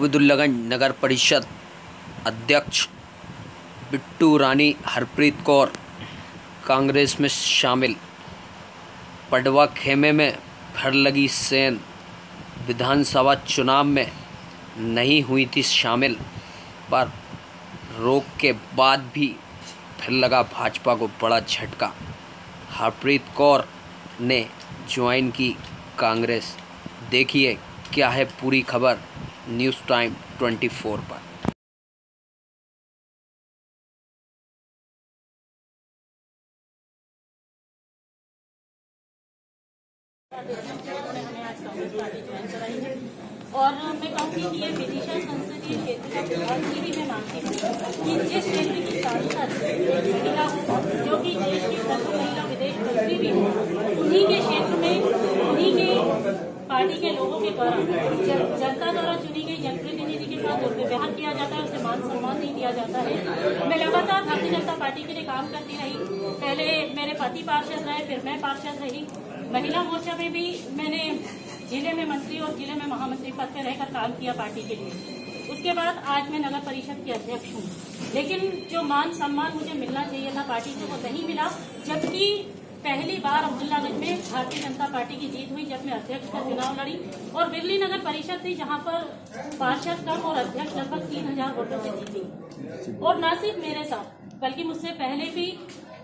मोहम्मदुल्लाहगंज नगर परिषद अध्यक्ष बिट्टू रानी हरप्रीत कौर कांग्रेस में शामिल। पडवा खेमे में फिर लगी सेंध। विधानसभा चुनाव में नहीं हुई थी शामिल, पर रोक के बाद भी फिर लगा भाजपा को बड़ा झटका। हरप्रीत कौर ने ज्वाइन की कांग्रेस। देखिए क्या है पूरी खबर न्यूज़ टाइम 24 पर। और मैं कहूँगी कि ये विदिशा संसदीय क्षेत्र का बहुत ही मैं मानती हूँ कि जिस क्षेत्र की सांसद महिला हो, जो कि देश की प्रथम महिला विदेश मंत्री भी हो, उन्हीं के क्षेत्र में उन्हीं के पार्टी के लोगों के द्वारा जनता द्वारा चुनी गई जनप्रतिनिधि के साथ दुर्व्यवहार किया जाता है, उसे मान सम्मान नहीं दिया जाता है। मैं लगातार भारतीय जनता पार्टी के लिए काम करती रही। पहले मेरे पति पार्षद रहे, फिर मैं पार्षद रही। महिला मोर्चा में भी मैंने जिले में मंत्री और जिले में महामंत्री पद पर रहकर काम किया पार्टी के लिए। उसके बाद आज मैं नगर परिषद की अध्यक्ष हूँ, लेकिन जो मान सम्मान मुझे मिलना चाहिए था पार्टी से वो नहीं मिला। जबकि पहली बार अब्दुल्लागंज में भारतीय जनता पार्टी की जीत हुई जब मैं अध्यक्ष का चुनाव लड़ी, और बिरली नगर परिषद थी जहाँ पर पार्षद कम और अध्यक्ष लगभग 3000 वोटों से जीती। और न सिर्फ मेरे साथ बल्कि मुझसे पहले भी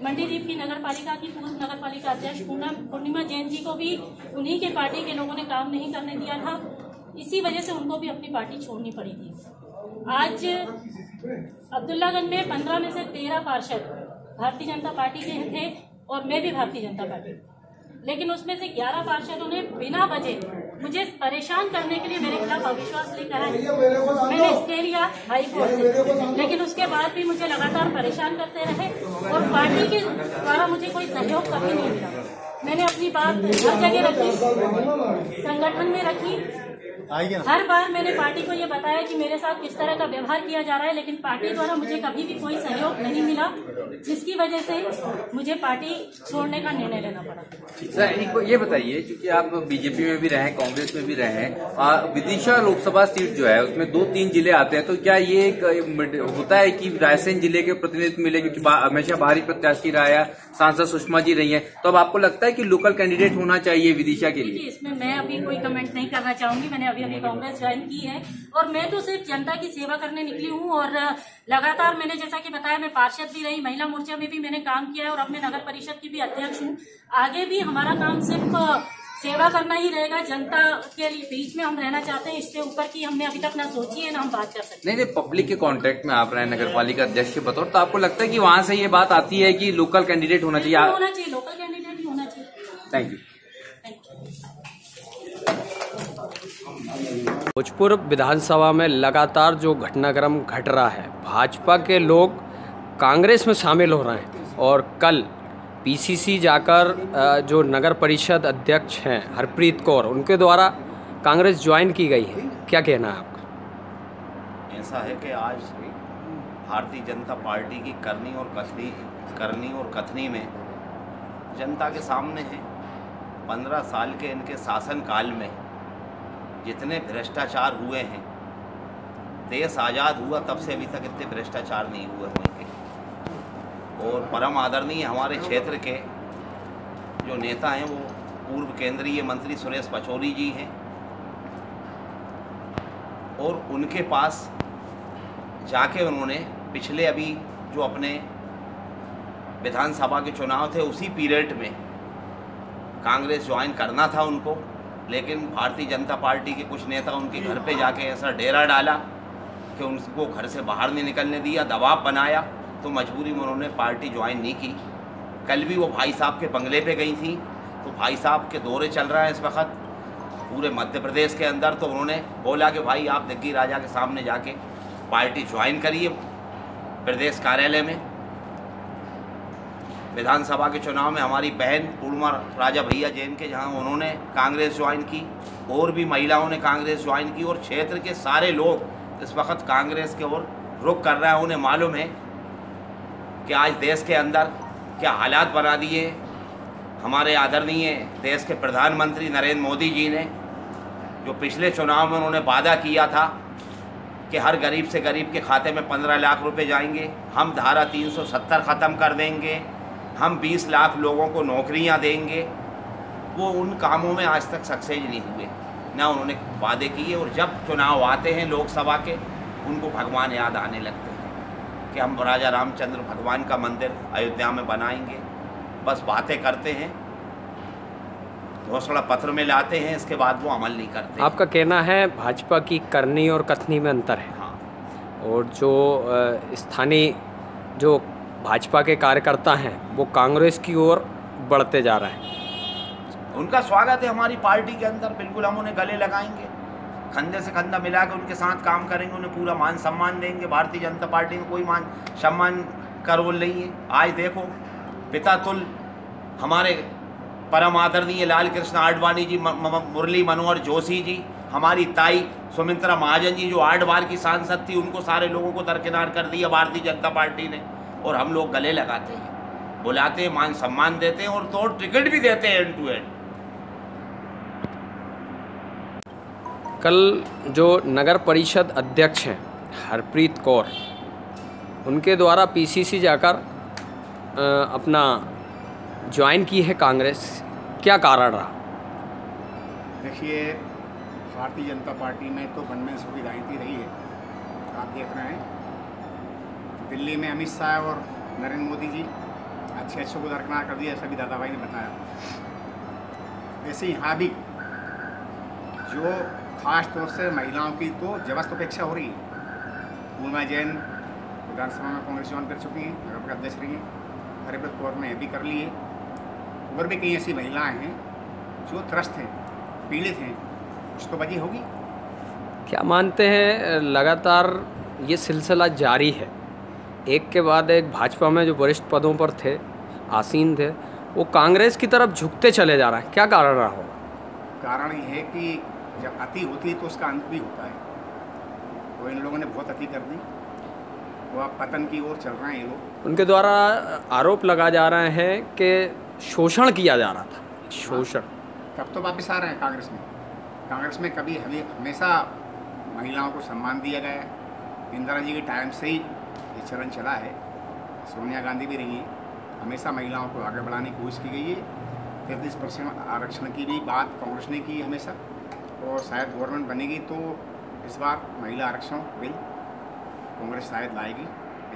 मंडीदीप की नगर पालिका की पूर्व नगर पालिका अध्यक्ष पूर्णिमा जैन जी को भी उन्हीं के पार्टी के लोगों ने काम नहीं करने दिया था। इसी वजह से उनको भी अपनी पार्टी छोड़नी पड़ी थी। आज अब्दुल्लागंज में 15 में से 13 पार्षद भारतीय जनता पार्टी के थे और मैं भी भारतीय जनता पार्टी, लेकिन उसमें से 11 पार्षदों ने बिना वजह मुझे परेशान करने के लिए मेरे खिलाफ अविश्वास लेकर आए। मैंने स्टे लिया हाईकोर्ट से, लेकिन उसके बाद भी मुझे लगातार परेशान करते रहे और पार्टी के द्वारा मुझे कोई सहयोग कभी नहीं मिला। मैंने अपनी बात हर जगह रखी, संगठन में रखी। हर बार मैंने पार्टी को ये बताया कि मेरे साथ किस तरह का व्यवहार किया जा रहा है, लेकिन पार्टी द्वारा मुझे कभी भी कोई सहयोग नहीं मिला, जिसकी वजह से मुझे पार्टी छोड़ने का निर्णय लेना पड़ा। सर ये बताइए, क्योंकि आप बीजेपी में भी रहे, कांग्रेस में भी रहे, विदिशा लोकसभा सीट जो है उसमें 2-3 जिले आते हैं, तो क्या ये होता है कि रायसेन जिले के प्रतिनिधित्व मिले, क्योंकि हमेशा बाहरी प्रत्याशी रहा है, सांसद सुषमा जी रही है, तो अब आपको लगता है कि लोकल कैंडिडेट होना चाहिए विदिशा के लिए? इसमें मैं अभी कोई कमेंट नहीं करना चाहूंगी। मैंने अभी कांग्रेस ज्वाइन की है और मैं तो सिर्फ जनता की सेवा करने निकली हूँ। और लगातार मैंने जैसा कि बताया, मैं पार्षद भी रही, महिला मोर्चा में भी मैंने काम किया है और अब मैं नगर परिषद की भी अध्यक्ष हूँ। आगे भी हमारा काम सिर्फ सेवा करना ही रहेगा। जनता के बीच में हम रहना चाहते हैं, इससे ऊपर की हमने अभी तक ना सोची है ना हम बात कर सकते। नहीं, पब्लिक के कॉन्टेक्ट में आप रहे नगर पालिका अध्यक्ष के बतौर, तो आपको लगता है कि वहाँ से ये बात आती है कि लोकल कैंडिडेट होना चाहिए? लोकल कैंडिडेट ही होना चाहिए। Thank you. भोजपुर विधानसभा में लगातार जो घटनाक्रम घट रहा है, भाजपा के लोग कांग्रेस में शामिल हो रहे हैं और कल पीसीसी जाकर जो नगर परिषद अध्यक्ष हैं हरप्रीत कौर, उनके द्वारा कांग्रेस ज्वाइन की गई है। क्या कहना है आपका? ऐसा है कि आज भारतीय जनता पार्टी की करनी और कथनी में जनता के सामने है। 15 साल के इनके शासन काल में जितने भ्रष्टाचार हुए हैं, देश आज़ाद हुआ तब से अभी तक इतने भ्रष्टाचार नहीं हुए होंगे। और परम आदरणीय हमारे क्षेत्र के जो नेता हैं वो पूर्व केंद्रीय मंत्री सुरेश पचौरी जी हैं, और उनके पास जाके उन्होंने पिछले अभी जो अपने विधानसभा के चुनाव थे उसी पीरियड में कांग्रेस ज्वाइन करना था उनको, लेकिन भारतीय जनता पार्टी के कुछ नेता उनके घर पे जाके ऐसा डेरा डाला कि उनको घर से बाहर नहीं निकलने दिया, दबाव बनाया, तो मजबूरी में उन्होंने पार्टी ज्वाइन नहीं की। कल भी वो भाई साहब के बंगले पे गई थी, तो भाई साहब के दौरे चल रहा है इस वक्त पूरे मध्य प्रदेश के अंदर, तो उन्होंने बोला कि भाई आप दिग्गी राजा के सामने जाके पार्टी ज्वाइन करिए प्रदेश कार्यालय में। विधानसभा के चुनाव में हमारी बहन पूर्णिमा राजा भैया जैन के जहां उन्होंने कांग्रेस ज्वाइन की, और भी महिलाओं ने कांग्रेस ज्वाइन की, और क्षेत्र के सारे लोग इस वक्त कांग्रेस के ओर रुख कर रहे हैं। उन्हें मालूम है कि आज देश के अंदर क्या हालात बना दिए हमारे आदरणीय देश के प्रधानमंत्री नरेंद्र मोदी जी ने, जो पिछले चुनाव में उन्होंने वादा किया था कि हर गरीब से गरीब के खाते में 15 लाख रुपए जाएंगे, हम धारा 370 ख़त्म कर देंगे, हम 20 लाख लोगों को नौकरियां देंगे, वो उन कामों में आज तक सक्सेस नहीं हुए, ना उन्होंने वादे किए। और जब चुनाव आते हैं लोकसभा के, उनको भगवान याद आने लगते हैं कि हम राजा रामचंद्र भगवान का मंदिर अयोध्या में बनाएंगे। बस बातें करते हैं, घोषणा पत्र में लाते हैं, इसके बाद वो अमल नहीं करते। आपका कहना है भाजपा की करनी और कथनी में अंतर है। हाँ, और जो स्थानीय जो भाजपा के कार्यकर्ता हैं वो कांग्रेस की ओर बढ़ते जा रहे हैं। उनका स्वागत है हमारी पार्टी के अंदर, बिल्कुल हम उन्हें गले लगाएंगे, कंधे से कंधा मिला के उनके साथ काम करेंगे, उन्हें पूरा मान सम्मान देंगे। भारतीय जनता पार्टी में कोई मान सम्मान का रोल नहीं है। आज देखो, पिता तुल हमारे परम आदरणीय लाल कृष्ण आडवाणी जी, मुरली मनोहर जोशी जी, हमारी ताई सुमित्रा महाजन जी जो 8 बार की सांसद थी, उनको सारे लोगों को दरकिनार कर दिया भारतीय जनता पार्टी ने। और हम लोग गले लगाते हैं, बुलाते हैं, मान सम्मान देते हैं और तो टिकट भी देते हैं एंड टू एंड। कल जो नगर परिषद अध्यक्ष हैं हरप्रीत कौर, उनके द्वारा पीसीसी जाकर अपना ज्वाइन की है कांग्रेस, क्या कारण रहा? देखिए, भारतीय जनता पार्टी में तो बनमेन सुखी राजनीति रही है। आप देख रहे हैं दिल्ली में अमित शाह और नरेंद्र मोदी जी अच्छे को दरकिनार कर दिया, ऐसा भी दादा भाई ने बताया। वैसे यहाँ भी जो खास तौर से महिलाओं की तो जबरदस्त उपेक्षा हो रही है। पूर्णिमा जैन विधानसभा में कांग्रेस ज्वाइन कर चुकी हैं, नगर अध्यक्ष रही हैं। हरप्रीत कौर ने भी कर ली है। और भी कई ऐसी महिलाएं हैं जो त्रस्त हैं, पीड़ित हैं, कुछ तो वजह होगी। क्या मानते हैं लगातार ये सिलसिला जारी है, एक के बाद एक भाजपा में जो वरिष्ठ पदों पर थे, आसीन थे, वो कांग्रेस की तरफ झुकते चले जा रहे हैं, क्या कारण रहा होगा? कारण ये है कि जब अति होती है तो उसका अंत भी होता है। वो इन लोगों ने बहुत अति कर दी, वो अब पतन की ओर चल रहे हैं ये लोग। उनके द्वारा आरोप लगा जा रहे हैं कि शोषण किया जा रहा था, शोषण। तब तो वापस आ रहे हैं कांग्रेस में। कांग्रेस में कभी हमेशा महिलाओं को सम्मान दिया गया है। इंदिरा जी के टाइम से ही ये चलन चला है, सोनिया गांधी भी रही हैं, हमेशा महिलाओं को आगे बढ़ाने की कोशिश की गई है। 33% आरक्षण की भी बात कांग्रेस ने की हमेशा, और शायद गवर्नमेंट बनेगी तो इस बार महिला आरक्षण बिल कांग्रेस शायद लाएगी,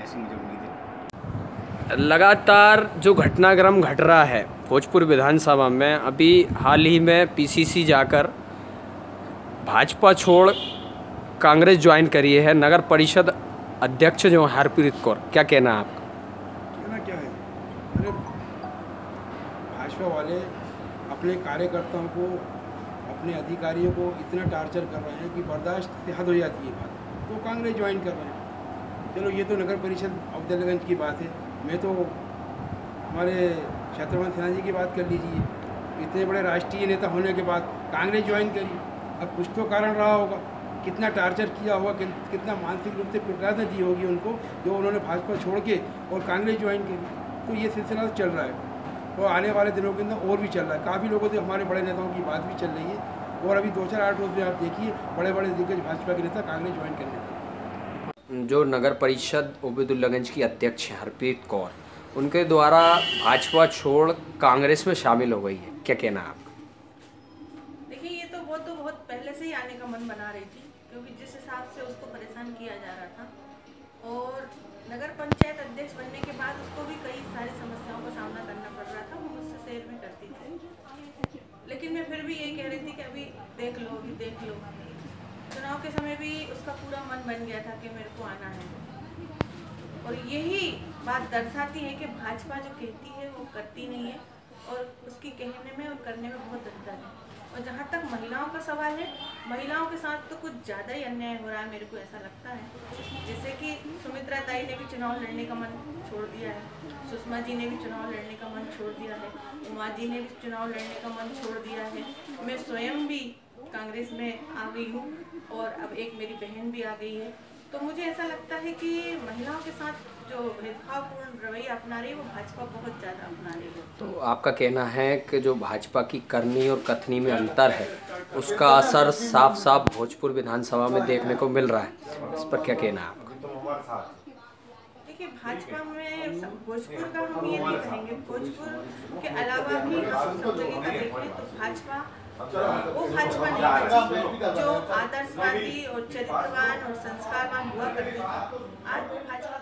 ऐसी मुझे उम्मीद है। लगातार जो घटनाक्रम घट रहा है भोजपुर विधानसभा में, अभी हाल ही में पीसीसी जाकर भाजपा छोड़ कांग्रेस ज्वाइन करी है नगर परिषद अध्यक्ष जो हरप्रीत कौर, क्या कहना है आपका? कहना क्या है, अरे भाजपा वाले अपने कार्यकर्ताओं को, अपने अधिकारियों को इतना टार्चर कर रहे हैं कि बर्दाश्त हद हो जाती है बात, तो कांग्रेस ज्वाइन कर रहे हैं। चलो ये तो नगर परिषद अफजलगंज की बात है, मैं तो हमारे शत्रुघ्न सिन्हा जी की बात कर लीजिए, इतने बड़े राष्ट्रीय नेता होने के बाद कांग्रेस ज्वाइन करी। अब कुछ तो कारण रहा होगा, कितना टार्चर किया होगा, कितना मानसिक रूप से पिटाना दी होगी उनको, जो उन्होंने भाजपा छोड़ के और कांग्रेस ज्वाइन करी। तो ये सिलसिला चल रहा है और आने वाले दिनों के अंदर और भी चल रहा है। काफ़ी लोगों से हमारे बड़े नेताओं की बात भी चल रही है और अभी 2-4-8 रोज में आप देखिए बड़े बड़े दिग्गज भाजपा के नेता कांग्रेस ज्वाइन करने लगे। जो नगर परिषद उबैदुल्लागंज की अध्यक्ष हैं हरप्रीत कौर, उनके द्वारा भाजपा छोड़ कांग्रेस में शामिल हो गई है, क्या कहना है आपका? देखिए, ये तो वो तो बहुत पहले से ही आने का मन बना रही थी, क्योंकि जिस हिसाब से उसको परेशान किया जा रहा था और नगर पंचायत अध्यक्ष बनने के बाद उसको भी कई सारी समस्याओं का सामना करना पड़ रहा था। वो मुझसे शेयर भी करती थी, लेकिन मैं फिर भी यही कह रही थी कि अभी देख लो, अभी देख लो। चुनाव के समय भी उसका पूरा मन बन गया था कि मेरे को आना है, और यही बात दर्शाती है कि भाजपा जो कहती है वो करती नहीं है, और उसकी कहने में और करने में बहुत अंतर है। और जहाँ तक महिलाओं का सवाल है, महिलाओं के साथ तो कुछ ज़्यादा ही अन्याय हो रहा है, मेरे को ऐसा लगता है। जैसे कि सुमित्रा ताई ने भी चुनाव लड़ने का मन छोड़ दिया है, सुषमा जी ने भी चुनाव लड़ने का मन छोड़ दिया है, उमा जी ने भी चुनाव लड़ने का मन छोड़ दिया है, मैं स्वयं भी कांग्रेस में आ गई हूँ और अब एक मेरी बहन भी आ गई है। तो मुझे ऐसा लगता है कि महिलाओं के साथ जो भेदभावपूर्ण रवैया अपना रही है वो भाजपा बहुत ज़्यादा अपना रही है। तो आपका कहना है कि जो भाजपा की करनी और कथनी में अंतर है उसका असर साफ साफ भोजपुर विधानसभा में देखने को मिल रहा है, इस पर क्या कहना है आपका? देखिए, भाजपा में भोजपुर का हम ये नहीं कहेंगे, भोजपुर के अलावा भी हम सब जगह का देखें तो भाजपा वो भाजपा नहीं बची जो आदर्शवादी और चरित्रवान और संस्कारवान हुआ करती थी। आज वो भाजपा